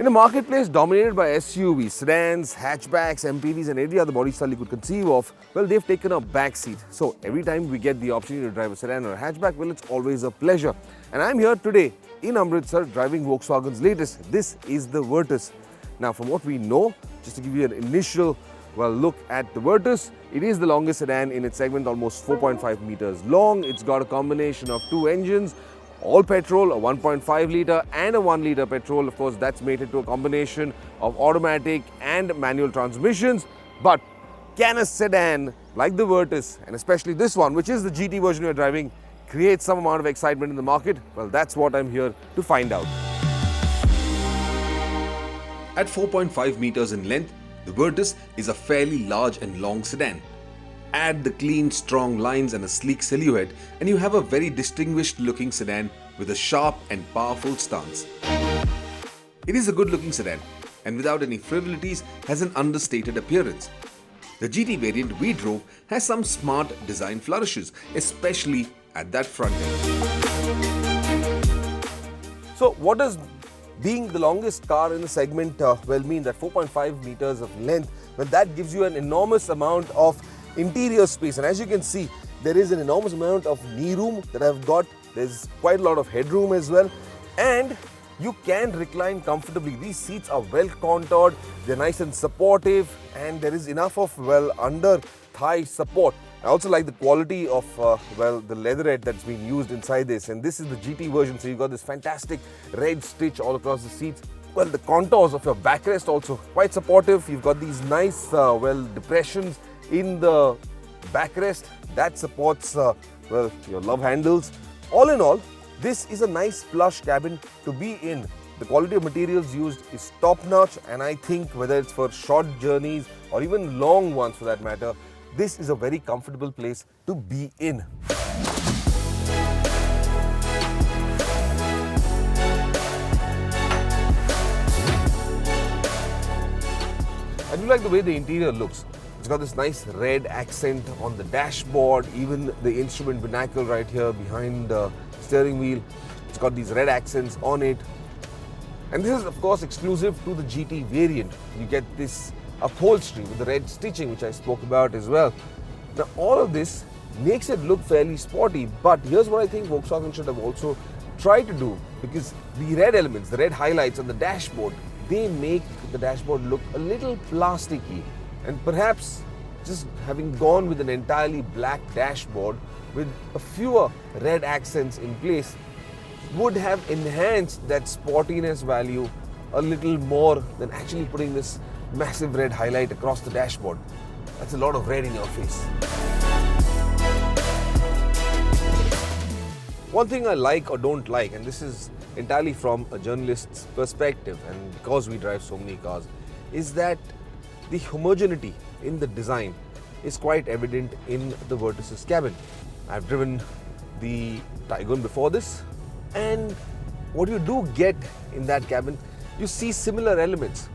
In a marketplace dominated by SUVs, sedans, hatchbacks, MPVs and every other body style you could conceive of, well, they've taken a back seat. So every time we get the opportunity to drive a sedan or a hatchback, well, it's always a pleasure. And I'm here today in Amritsar driving Volkswagen's latest. This is the Virtus. Now, from what we know, just to give you an initial look at the Virtus, it is the longest sedan in its segment, almost 4.5 meters long. It's got a combination of two engines, all petrol, a 1.5 litre and a 1 litre petrol. Of course, that's mated to a combination of automatic and manual transmissions. But can a sedan like the Virtus, and especially this one, which is the GT version we're driving, create some amount of excitement in the market? Well, that's what I'm here to find out. At 4.5 meters in length, the Virtus is a fairly large and long sedan. Add the clean, strong lines and a sleek silhouette and you have a very distinguished looking sedan with a sharp and powerful stance. It is a good looking sedan and without any frivolities has an understated appearance. The GT variant we drove has some smart design flourishes, especially at that front end. So what does being the longest car in the segment mean? That 4.5 meters of length? Well, that gives you an enormous amount of interior space, and as you can see, there is an enormous amount of knee room that I've got. There's quite a lot of headroom as well, and you can recline comfortably. These seats are well contoured, they're nice and supportive, and there is enough of under thigh support. I also like the quality of the leatherette that's been used inside this, and this is the GT version, so you've got this fantastic red stitch all across the seats. Well, the contours of your backrest also quite supportive. You've got these nice depressions in the backrest that supports your love handles. All in all, this is a nice plush cabin to be in. The quality of materials used is top notch, and I think whether it's for short journeys or even long ones for that matter, this is a very comfortable place to be in. I do like the way the interior looks. It's got this nice red accent on the dashboard, even the instrument binnacle right here behind the steering wheel. It's got these red accents on it. And this is of course exclusive to the GT variant. You get this upholstery with the red stitching, which I spoke about as well. Now all of this makes it look fairly sporty, but here's what I think Volkswagen should have also tried to do, because the red elements, the red highlights on the dashboard, they make the dashboard look a little plasticky. And perhaps just having gone with an entirely black dashboard with a fewer red accents in place would have enhanced that sportiness value a little more than actually putting this massive red highlight across the dashboard. That's a lot of red in your face. One thing I like or don't like, and this is entirely from a journalist's perspective and because we drive so many cars, is that the homogeneity in the design is quite evident in the Virtus's cabin. I've driven the Taygun before this, and what you do get in that cabin, you see similar elements.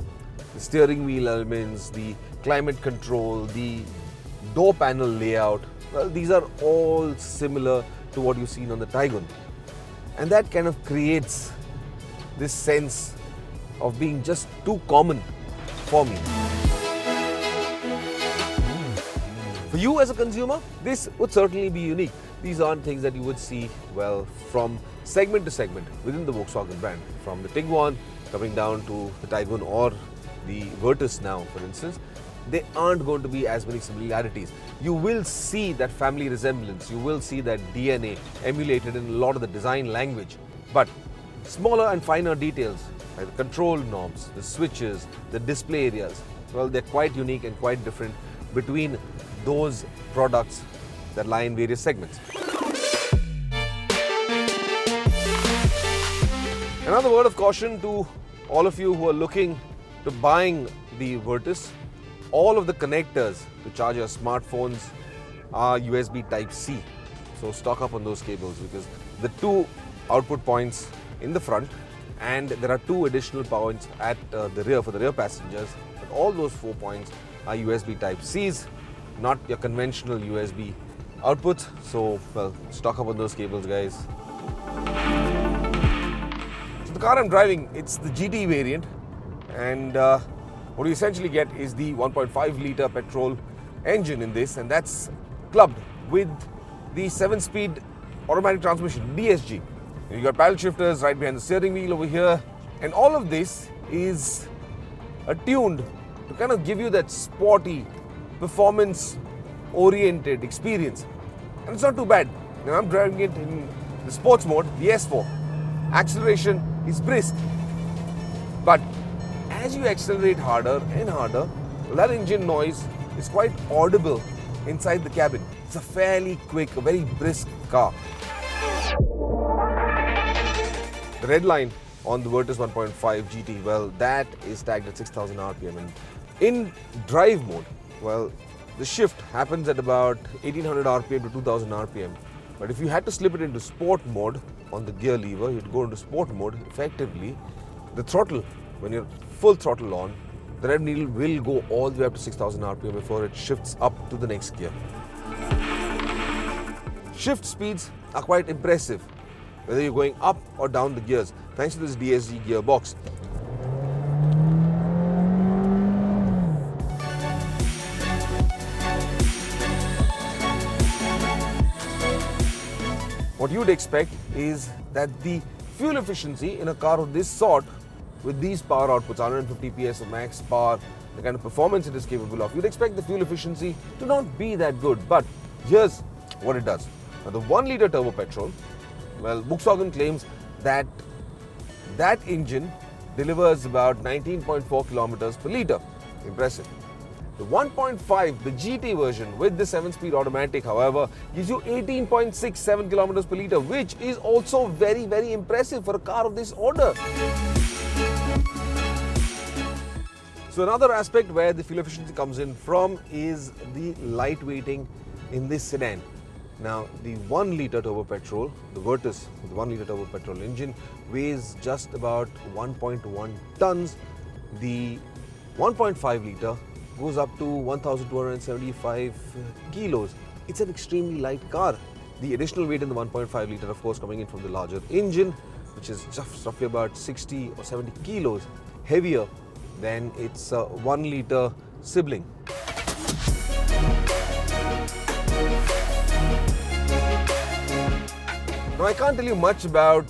The steering wheel elements, the climate control, the door panel layout, well, these are all similar to what you've seen on the Taygun. And that kind of creates this sense of being just too common for me. For you as a consumer, this would certainly be unique. These aren't things that you would see, from segment to segment within the Volkswagen brand. From the Tiguan coming down to the Taygun or the Virtus now, for instance, there aren't going to be as many similarities. You will see that family resemblance, you will see that DNA emulated in a lot of the design language, but smaller and finer details like the control knobs, the switches, the display areas, well, they're quite unique and quite different between those products that lie in various segments. Another word of caution to all of you who are looking to buying the Virtus: all of the connectors to charge your smartphones are USB Type-C. So stock up on those cables, because the two output points in the front and there are two additional points at the rear for the rear passengers, but all those 4 points are USB Type-Cs, not your conventional USB outputs. So, stock up on those cables, guys. So the car I'm driving, it's the GT variant, and what you essentially get is the 1.5 litre petrol engine in this, and that's clubbed with the 7-speed automatic transmission, DSG. You got paddle shifters right behind the steering wheel over here, and all of this is attuned to kind of give you that sporty, performance-oriented experience. And it's not too bad. Now I'm driving it in the sports mode, the S4. Acceleration is brisk, but as you accelerate harder and harder, that engine noise is quite audible inside the cabin. It's a fairly quick, a very brisk car. The Redline on the Virtus 1.5 GT, well, that is tagged at 6,000 RPM. And in drive mode, well, the shift happens at about 1800 RPM to 2000 RPM. But if you had to slip it into sport mode on the gear lever, you'd go into sport mode. Effectively, the throttle, when you're full throttle on, the rev needle will go all the way up to 6,000 RPM before it shifts up to the next gear. Shift speeds are quite impressive, whether you're going up or down the gears, thanks to this DSG gearbox. What you'd expect is that the fuel efficiency in a car of this sort, with these power outputs, 150 PS of max power, the kind of performance it is capable of, you'd expect the fuel efficiency to not be that good. But here's what it does. Now, the 1 litre turbo petrol, well, Volkswagen claims that that engine delivers about 19.4 kilometers per litre. Impressive. The 1.5, the GT version with the 7-speed automatic, however, gives you 18.67 kilometers per litre, which is also very, very impressive for a car of this order. So another aspect where the fuel efficiency comes in from is the lightweighting in this sedan. Now, the 1 litre turbo petrol, the Virtus with the 1 litre turbo petrol engine, weighs just about 1.1 tons. The 1.5 litre goes up to 1,275 kilos. It's an extremely light car. The additional weight in the 1.5 litre, of course, coming in from the larger engine, which is just roughly about 60 or 70 kilos heavier than its 1 litre sibling. Now, I can't tell you much about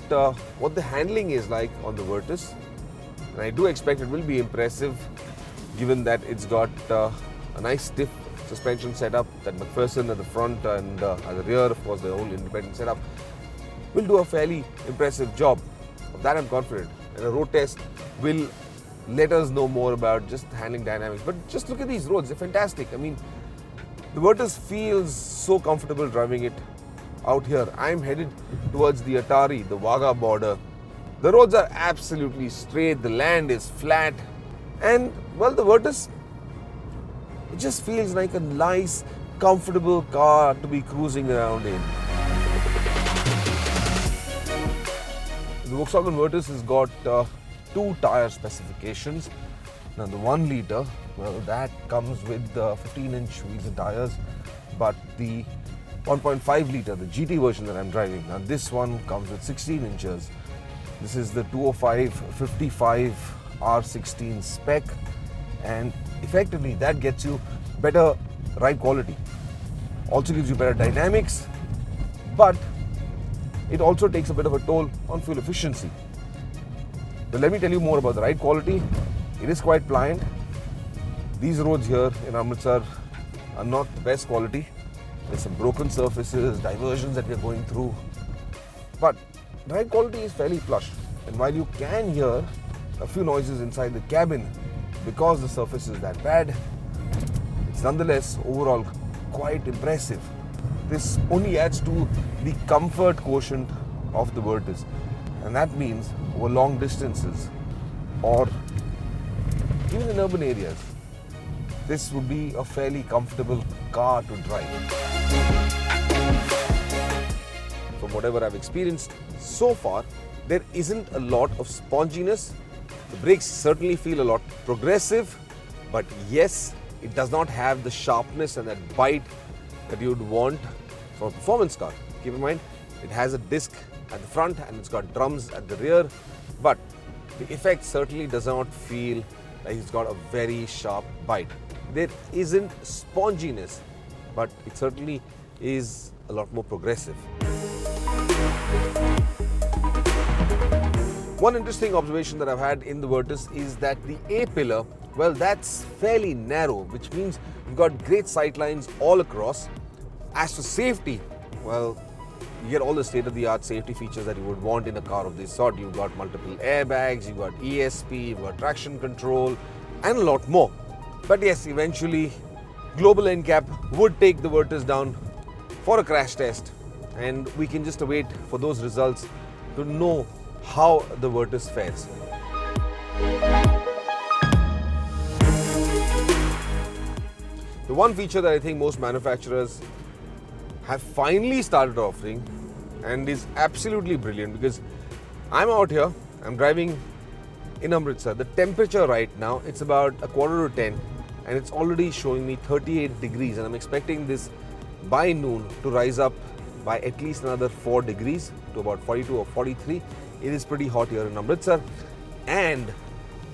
what the handling is like on the Virtus, and I do expect it will be impressive, given that it's got a nice stiff suspension setup, that McPherson at the front and at the rear, of course, the whole independent setup will do a fairly impressive job. Of that I'm confident, and a road test will let us know more about just the handling dynamics. But just look at these roads, they're fantastic. I mean, the Virtus feels so comfortable driving it out here. I'm headed towards the Atari, the Wagah border. The roads are absolutely straight, the land is flat, and well, the Virtus, it just feels like a nice, comfortable car to be cruising around in. The Volkswagen Virtus has got 2 tyre specifications. Now, the 1 litre, well, that comes with 15-inch wheels and tyres, but the 1.5 litre, the GT version that I'm driving, now this one comes with 16 inches. This is the 205/55 R16 spec, and effectively that gets you better ride quality. Also gives you better dynamics, but it also takes a bit of a toll on fuel efficiency. But let me tell you more about the ride quality. It is quite pliant. These roads here in Amritsar are not the best quality. There's some broken surfaces, diversions that we're going through. But ride quality is fairly plush. And while you can hear a few noises inside the cabin because the surface is that bad, it's nonetheless overall quite impressive. This only adds to the comfort quotient of the Virtus. And that means over long distances or even in urban areas, this would be a fairly comfortable car to drive. From whatever I've experienced so far, there isn't a lot of sponginess. The brakes certainly feel a lot progressive, but yes, it does not have the sharpness and that bite that you'd want from a performance car. Keep in mind, it has a disc at the front and it's got drums at the rear, but the effect certainly does not feel like it's got a very sharp bite. There isn't sponginess, but it certainly is a lot more progressive. One interesting observation that I've had in the Virtus is that the A-pillar, well, that's fairly narrow, which means you've got great sight lines all across. As for safety, well, you get all the state-of-the-art safety features that you would want in a car of this sort. You've got multiple airbags, you've got ESP, you've got traction control, and a lot more. But yes, eventually, Global NCAP would take the Virtus down for a crash test, and we can just await for those results to know how the Virtus fares. The one feature that I think most manufacturers have finally started offering and is absolutely brilliant, because I'm out here, I'm driving in Amritsar. The temperature right now, it's about 9:45 and it's already showing me 38 degrees, and I'm expecting this by noon to rise up by at least another 4 degrees to about 42 or 43. It is pretty hot here in Amritsar, and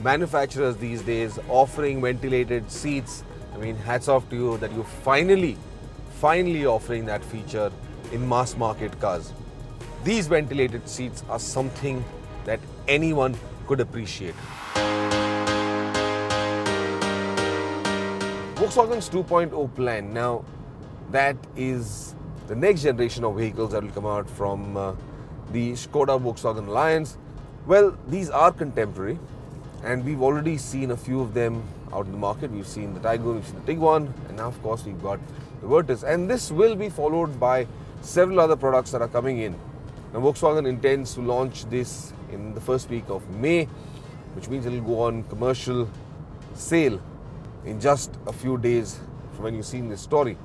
manufacturers these days offering ventilated seats. I mean, hats off to you that you're finally offering that feature in mass market cars. These ventilated seats are something that anyone could appreciate. Volkswagen's 2.0 plan, now that is the next generation of vehicles that will come out from the Skoda Volkswagen Alliance. Well, these are contemporary, and we've already seen a few of them out in the market. We've seen the Tiguan, we've seen the Tiguan, and now of course we've got the Virtus, and this will be followed by several other products that are coming in. Now Volkswagen intends to launch this in the first week of May, which means it will go on commercial sale in just a few days from when you've seen this story.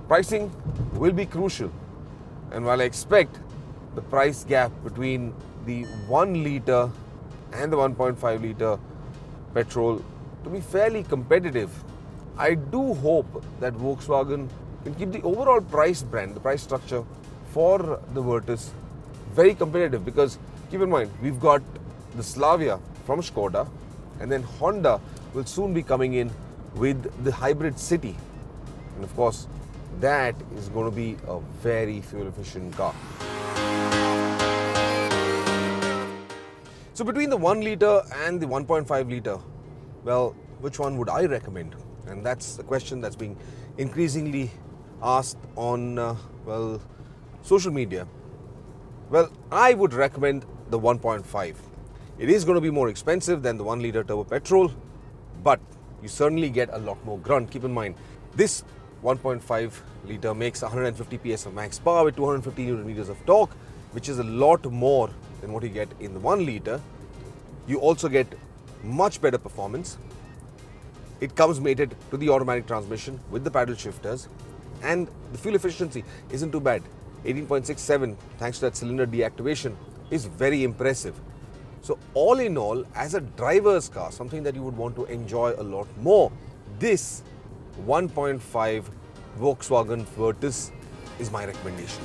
Pricing will be crucial, and while I expect the price gap between the 1 litre and the 1.5 litre petrol to be fairly competitive, I do hope that Volkswagen can keep the overall price band, the price structure for the Virtus very competitive, because keep in mind, we've got the Slavia from Skoda, and then Honda will soon be coming in with the hybrid City, and of course that is going to be a very fuel efficient car. So between the 1 litre and the 1.5 litre, well, which one would I recommend? And that's the question that's being increasingly asked on social media. Well, I would recommend the 1.5. It is going to be more expensive than the 1 litre turbo petrol, but you certainly get a lot more grunt. Keep in mind, this 1.5 litre makes 150 PS of max power with 250 Newton meters of torque, which is a lot more than what you get in the 1 litre. You also get much better performance. It comes mated to the automatic transmission with the paddle shifters, and the fuel efficiency isn't too bad. 18.67 thanks to that cylinder deactivation is very impressive. So all in all, as a driver's car, something that you would want to enjoy a lot more, this 1.5 Volkswagen Virtus is my recommendation.